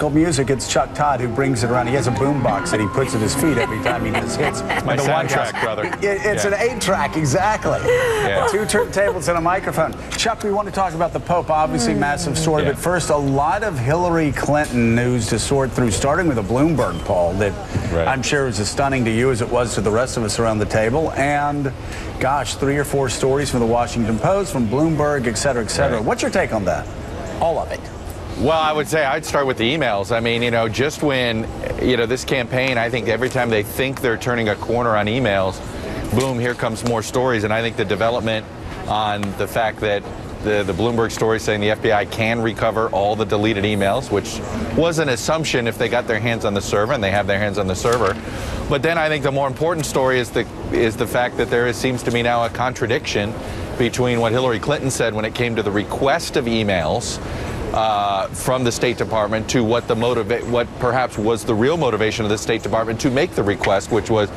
Music, it's Chuck Todd who brings it around. He has a boombox that he puts at his feet every time he does hits. My soundtrack, brother. It's an 8-track, exactly. Yeah. 2 turntables and a microphone. Chuck, we want to talk about the Pope, obviously massive story, but first, a lot of Hillary Clinton news to sort through, starting with a Bloomberg poll that I'm sure was as stunning to you as it was to the rest of us around the table. And, gosh, 3 or 4 stories from the Washington Post, from Bloomberg, et cetera, et cetera. What's your take on that? All of it. Well, I would say I'd start with the emails. I mean, just when, this campaign, I think every time they think they're turning a corner on emails, boom, here comes more stories. And I think the development on the fact that the Bloomberg story saying the FBI can recover all the deleted emails, which was an assumption if they got their hands on the server, and they have their hands on the server. But then I think the more important story is the fact that there seems to be now a contradiction between what Hillary Clinton said when it came to the request of emails from the State Department to what perhaps was the real motivation of the State Department to make the request, which was,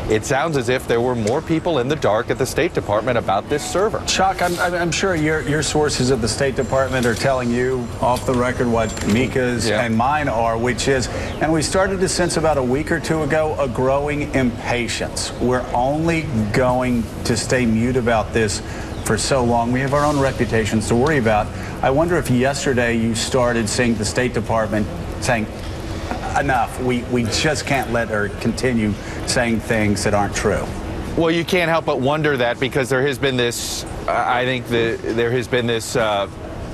it sounds as if there were more people in the dark at the State Department about this server. Chuck, I'm sure your sources at the State Department are telling you off the record what Mika's and mine are, which is, and we started to sense about a week or 2 ago, a growing impatience. We're only going to stay mute about this for so long. We have our own reputations to worry about. I wonder if yesterday you started seeing the State Department saying, enough, we just can't let her continue saying things that aren't true. Well, you can't help but wonder that, because there has been this, I think there has been this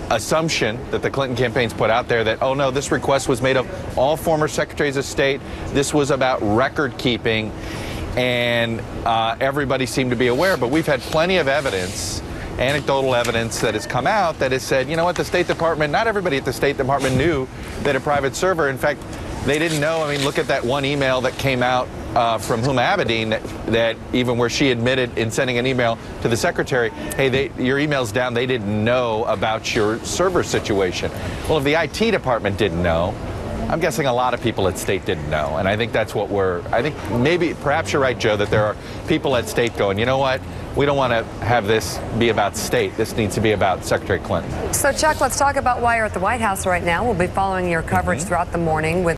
assumption that the Clinton campaign's put out there that, oh no, this request was made of all former secretaries of state. This was about record keeping. And everybody seemed to be aware, but we've had plenty of evidence, anecdotal evidence that has come out that has said, you know what, the State Department, not everybody at the State Department knew that a private server, in fact, they didn't know. I mean, look at that one email that came out from Huma Abedin that even where she admitted in sending an email to the secretary, hey, your email's down, they didn't know about your server situation. Well, if the IT department didn't know, I'm guessing a lot of people at State didn't know, and I think that's what perhaps you're right, Joe, that there are people at State going, you know what, we don't want to have this be about State. This needs to be about Secretary Clinton. So, Chuck, let's talk about why you're at the White House right now. We'll be following your coverage throughout the morning with